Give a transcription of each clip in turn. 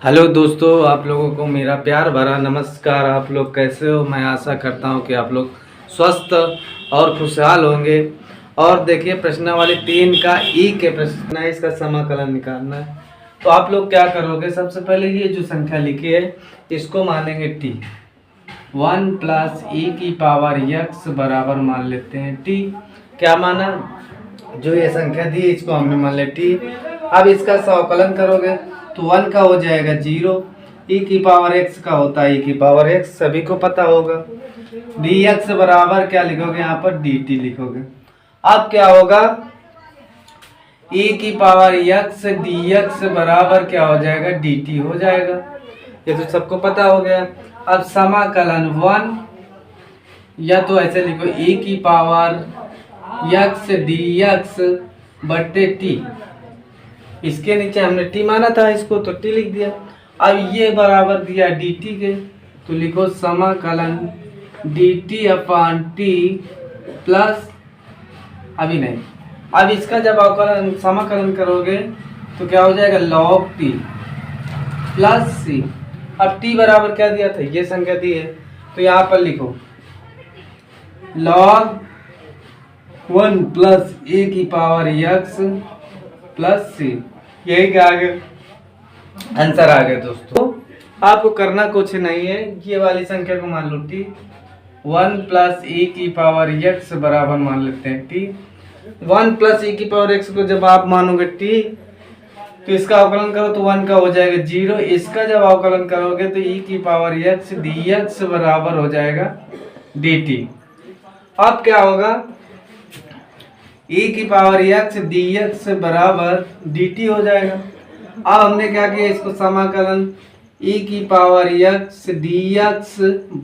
Hello दोस्तों, आप लोगों को मेरा प्यार भरा नमस्कार। आप लोग कैसे हो? मैं आशा करता हूं कि आप लोग स्वस्थ और खुशहाल होंगे। और देखिए, प्रश्नावली 3 का ई के प्रश्न है, इसका समाकलन निकालना है। तो आप लोग क्या करोगे? सबसे पहले ये जो संख्या लिखी है इसको मानेंगे टी। 1 प्लस ई की पावर यक्स बराबर मान लेते हैं टी। क्या माना? जो ये संख्या दी इसको हमने मान लिया टी। अब इसका समाकलन करोगे तो 1 का हो जाएगा 0। ई की पावर एक्स का होता है ई की पावर एक्स, सभी को पता होगा। डी एक्स बराबर क्या लिखोगे? यहाँ पर डी टी लिखोगे। अब क्या होगा? ई की पावर एक्स डी एक्स बराबर क्या हो जाएगा? डी टी हो जाएगा। ये तो सबको पता हो गया। अब समाकलन 1, या तो ऐसे लिखो ई की पावर एक्स डी एक्स बटे टी। इसके नीचे हमने टी माना था, इसको तो टी लिख दिया। अब ये बराबर दिया डी टी के, तो लिखो समाकलन D T upon T plus, अभी नहीं, अब इसका जब अवकलन समाकलन करोगे तो क्या हो जाएगा? लॉग टी प्लस सी। अब टी बराबर क्या दिया था? ये संख्या दी है, तो यहाँ पर लिखो लॉग 1 प्लस ए की पावर एक्स प्लस सी। यही क्या आ गया? आंसर आ गया दोस्तों। आपको करना कुछ नहीं है, ये वाली संख्या को मान लो टी। 1 प्लस ए की पावर एक्स बराबर मान लेते हैं टी। 1 प्लस ए की पावर एक्स को जब आप मानोगे टी, तो इसका अवकलन करो तो 1 का हो जाएगा 0। इसका जब अवकलन करोगे तो ई की पावर एक्स डी एक्स बराबर हो जाएगा डी टी। अब क्या होगा? ई की पावर एक्स डी एक्स बराबर डी टी हो जाएगा। अब हमने क्या किया? इसको समाकलन ई की पावर एक्स डी एक्स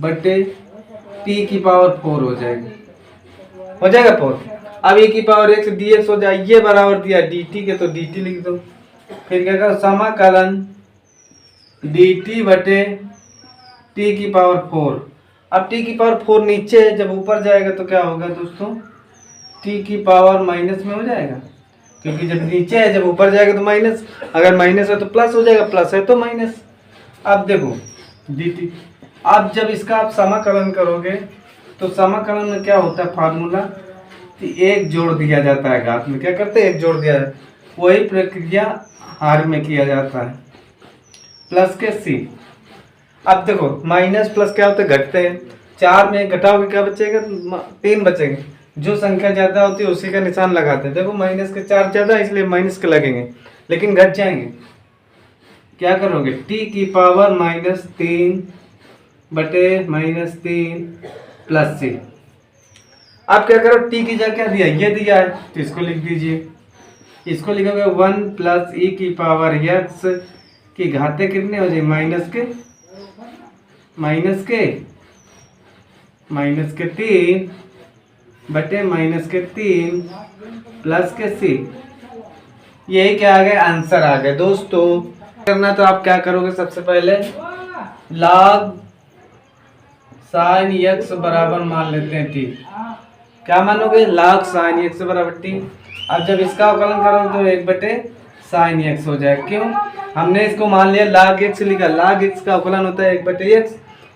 बटे टी की पावर 4 हो जाएगा। हो जाएगा 4। अब ई की पावर एक्स डी एक्स हो जाए, ये बराबर दिया डी टी के, तो डी टी लिख दो। फिर क्या करो? समाकलन डी टी बटे टी की पावर 4। अब टी की पावर 4 नीचे है, जब ऊपर जाएगा तो क्या होगा दोस्तों? टी की पावर माइनस में हो जाएगा, क्योंकि जब नीचे है, जब ऊपर जाएगा तो माइनस, अगर माइनस है तो प्लस हो जाएगा, प्लस है तो माइनस। अब देखो डी टी। अब जब इसका आप समाकलन करोगे तो समाकलन में क्या होता है? फार्मूला कि एक जोड़ दिया जाता है घात में। क्या करते हैं? एक जोड़ दिया है। वही प्रक्रिया हार में किया जाता है, प्लस के सी। अब देखो माइनस प्लस क्या होता है? घटते हैं। 4 में घटाओगे क्या बचेगा? 3 बचेंगे। जो संख्या ज्यादा होती है उसी का निशान लगाते हैं। देखो माइनस के 4 ज्यादा, इसलिए माइनस के लगेंगे, लेकिन घट जाएंगे। क्या करोगे? टी की पावर -3 बटे -3 प्लस सी। आप क्या करो? टी की जगह क्या दिया? ये दिया है, तो इसको लिख दीजिए। इसको लिखोगे 1 प्लस ई की पावर एक्स की घाते कितने हो जाए? माइनस के 3 बटे -3 प्लस के सी। यही क्या आ गया? आंसर आ गया दोस्तों। करना तो आप क्या करोगे? सबसे पहले log sin x बराबर मान लेते हैं टी। क्या मानोगे? log sin x बराबर टी। अब जब इसका अवकलन करोगे तो 1 बटे sin x हो जाएगा। क्यों? हमने इसको मान लिया log x लिखा। log x का अवकलन होता है 1 बटे x,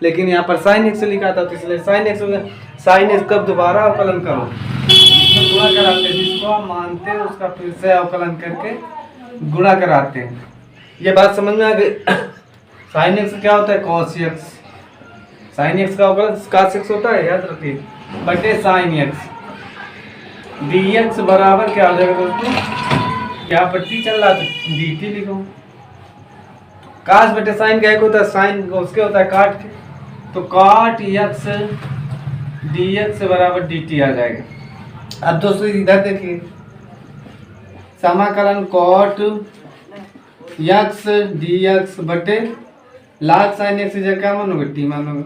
लेकिन यहाँ पर sin x लिखा था, तो इसलिए sin x हो गया। sin x का दोबारा अवकलन करो, गुणा कराते हैं, जिसको आप मानते हैं उसका फिर से अवकलन करके गुणा कराते हैं। ये बात समझ में आ गई? sin x क्या होता है? cos x। sin x का अवकलन cos x होता है, याद रखिए, बटे sin x। dx बराबर क्या हो जाएगा दोस्तों? यहाँ पर t चल रहा है, dt लिखो। cos बटे sin का एक होता है, sin उसके होता है काट के, तो cot x dx बराबर dt आ जाएगा। अब दोस्तों इधर देखिए, समाकलन cot x dx बटे log sin x जगह क्या मानोगे? t मानोगे।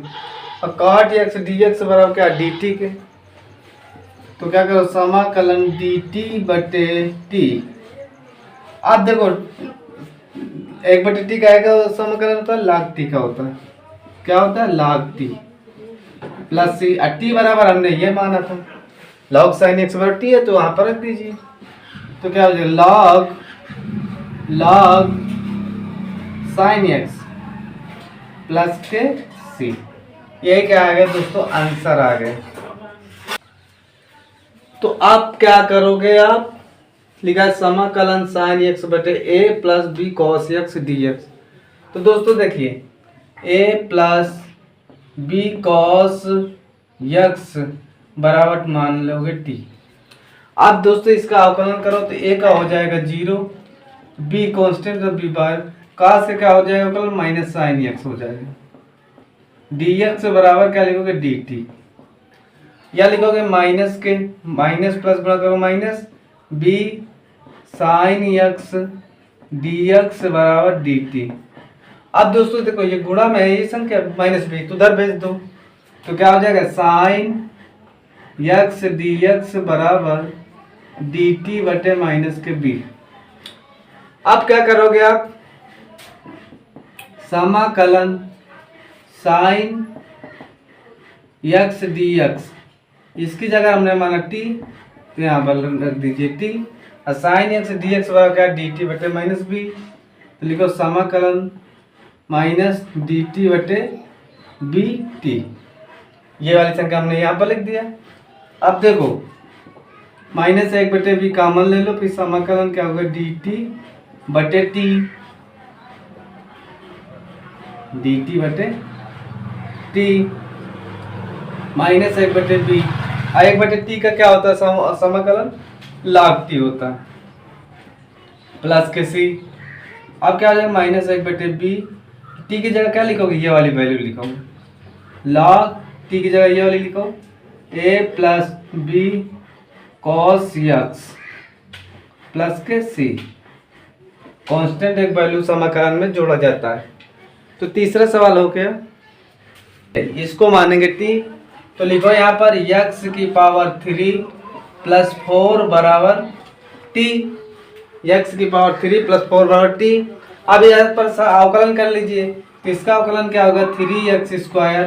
और cot x dx बराबर क्या? dt के, तो क्या करो? समाकलन dt बटे t। अब देखो 1 बटे t का आएगा, समाकलन होता है log t का होता है। क्या होता है? log t प्लस सी। टी बराबर हमने ये माना था, log sin x बराबर t है, तो वहां पर रख दीजिए। तो क्या हो जाएगा? log साइन एक्स प्लस के सी। यही क्या आ गया दोस्तों, आंसर आ गए। तो आप क्या करोगे, आप लिखा है समाकलन साइन एक्स बटे a plus b cos x d x. तो दोस्तों देखिए, a plus b cos x बराबर मान लोगे टी। आप दोस्तों इसका अवकलन करो तो ए का हो जाएगा 0, बी कांस्टेंट और बी बार का से क्या हो जाएगा अवकलन माइनस साइन एक्स हो जाएगा। डी एक्स बराबर क्या लिखोगे, डी टी, या लिखोगे माइनस के माइनस प्लस गुणा करो minus b sine x d x बराबर डी टी। अब दोस्तों देखो ये गुणा में है, ये संख्या माइनस बी तो उधर भेज दो, तो क्या हो जाएगा साइन एक्स डी एक्स बराबर डी टी बटे माइनस के बी। अब क्या करोगे आप, समाकलन साइन एक्स डी एक्स, इसकी जगह हमने माना टी तो यहाँ पर रख दीजिए टी, और साइन एक्स डी एक्स बराबर क्या डी टी बटे माइनस बी। तो लिखो समाकलन माइनस डी टी बटे बी टी। ये वाली संख्या हमने यहाँ पर लिख दिया। अब देखो माइनस एक बटे बी कॉमन ले लो, फिर समाकलन क्या होगा डी टी बटे टी, डी टी बटे टी माइनस एक बटे बी। एक बटे टी का क्या होता है समाकलन log टी होता है, प्लस के सी। अब क्या हो जाएगा माइनस एक बटे बी, टी की जगह क्या लिखोगे, ये वाली वैल्यू लिखोगे, log टी की जगह ये वाली लिखो a plus b cos x plus के सी। कांस्टेंट एक वैल्यू समाकलन में जोड़ा जाता है। तो तीसरा सवाल हो गया, इसको मानेंगे टी, तो लिखो यहाँ पर x की पावर 3 प्लस 4 बराबर टी, x की पावर 3 प्लस 4 बराबर टी। अब यहाँ पर अवकलन कर लीजिए, इसका अवकलन क्या होगा 3x स्क्वायर,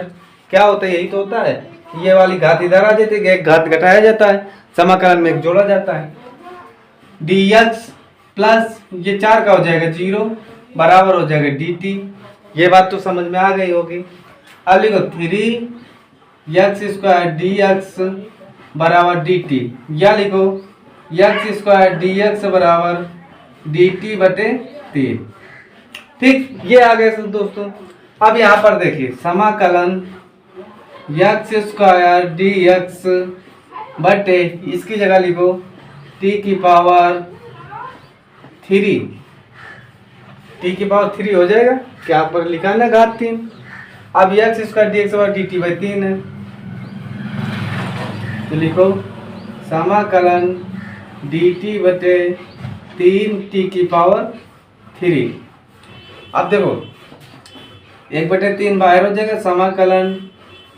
क्या होता है यही तो होता है, ये वाली घात इधर आ जाती है, एक घात घटाया जाता है, समाकलन में एक जोड़ा जाता है। dx प्लस ये 4 का हो जाएगा 0 बराबर हो जाएगा dt। ये बात तो समझ में आ गई होगी। अब लिखो 3x स्क्वायर dx बराबर dt, या लिखो x स्क्वायर dx बराबर dt बटे 3। ठीक, ये आ गए दोस्तों। अब यहाँ पर देखिए समाकलन x स्क्वायर dx बटे, इसकी जगह लिखो t की पावर 3, t की पावर 3 हो जाएगा, क्या पर लिखा है ना घात 3। अब x square D x D T by 3 है, तो लिखो समाकलन डी टी बटे 3 टी की पावर 3। अब देखो 1/3 बाहर हो जाएगा, समाकलन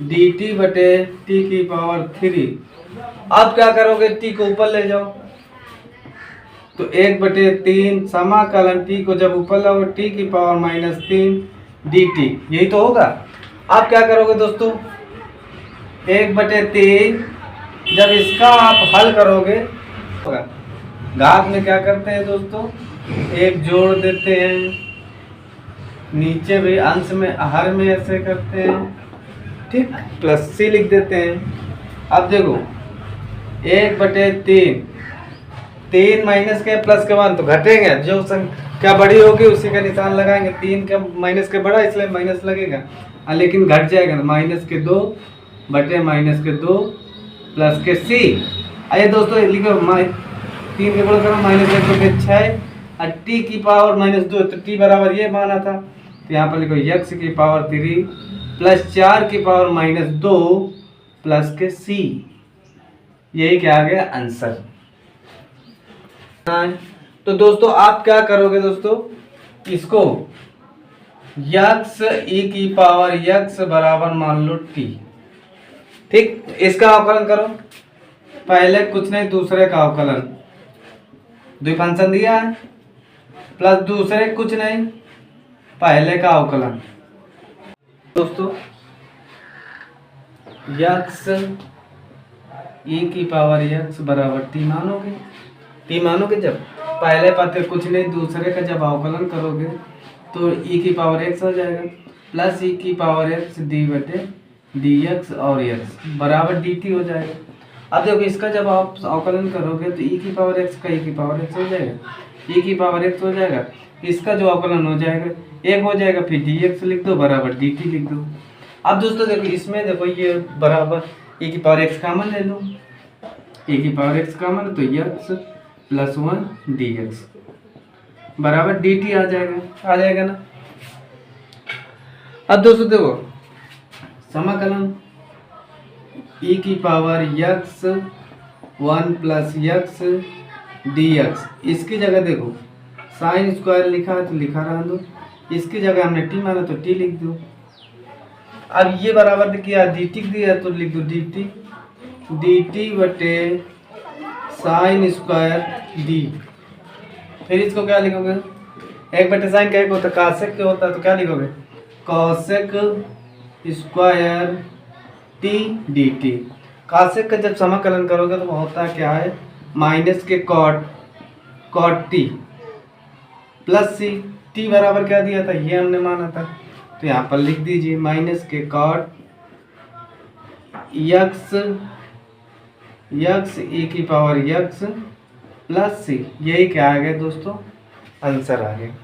डी टी बटे टी की पावर 3। अब क्या करोगे, टी को ऊपर ले जाओ, तो 1/3 समाकलन टी को जब ऊपर लाओ टी की पावर -3 dt, यही तो होगा। आप क्या करोगे दोस्तों, 1/3 जब इसका आप हल करोगे, घात में क्या करते हैं दोस्तों, एक जोड़ देते हैं, नीचे भी अंश में हर में ऐसे करते हैं, ठीक, प्लस सी लिख देते हैं। अब देखो 1/3, 3 माइनस के प्लस के 1 तो घटेंगे, जो संख्या बड़ी होगी उसी का निशान लगाएंगे, 3 का माइनस के बड़ा इसलिए माइनस लगेगा, लेकिन घट जाएगा -2 बटे -2 प्लस के सी। आइए दोस्तों लिखो 3 के गुणा करो -1 बटे 6, और टी की पावर -2, तो टी बराबर ये माना था, तो यहाँ पर लिखो x की पावर 3 प्लस 4 की पावर -2 प्लस के सी। यही क्या आ गया आंसर। तो दोस्तों आप क्या करोगे दोस्तों, इसको x e की पावर x बराबर मान लो t, ठीक, इसका अवकलन करो, पहले कुछ नहीं दूसरे का अवकलन, दो फंक्शन दिया है, प्लस दूसरे कुछ नहीं पहले का अवकलन। दोस्तों x e की पावर x बराबर t मानोगे, जब पहले पद कुछ नहीं दूसरे का जब अवकलन करोगे तो ई की पावर एक्स हो जाएगा प्लस ई की पावर एक्स डी बटे डी एक्स और एक्स बराबर डी टी हो जाएगा। अब देखो इसका जब आप अवकलन करोगे तो ई की पावर एक्स का ई की पावर एक्स हो जाएगा, ई की पावर एक्स हो जाएगा, इसका जो अवकलन हो जाएगा एक हो जाएगा, फिर डी एक्स लिख दो बराबर डी टी लिख दो। अब दोस्तों देखो इसमें देखो ये बराबर ई की पावर एक्स कॉमन ले लो, ई की पावर एक्स कॉमन तो एक्स प्लस 1 डी एक्स बराबर डी टी आ जाएगा ना। अब दोस्तों देखो समाकलन ई की power x 1 plus x D x, इसकी जगह देखो साइन स्क्वायर लिखा है तो लिखा रहा दो, इसकी जगह हमने टी माना तो टी लिख दो। अब ये बराबर किया डी टी दिया तो लिख दो डी टी बटे साइन स्क्वायर डी। फिर इसको क्या लिखोगे, एक बटे साइन का एक होता है, कासेक का होता है तो क्या लिखोगे cosec square t d t. Cosec का जब समाकलन करोगे तो होता क्या है माइनस के कॉट टी प्लस सी, टी बराबर क्या दिया था ये हमने माना था तो यहाँ पर लिख दीजिए माइनस के कॉट यक्स ए की पावर यक्स प्लस सी। यही क्या आ गया दोस्तों आंसर आ गया।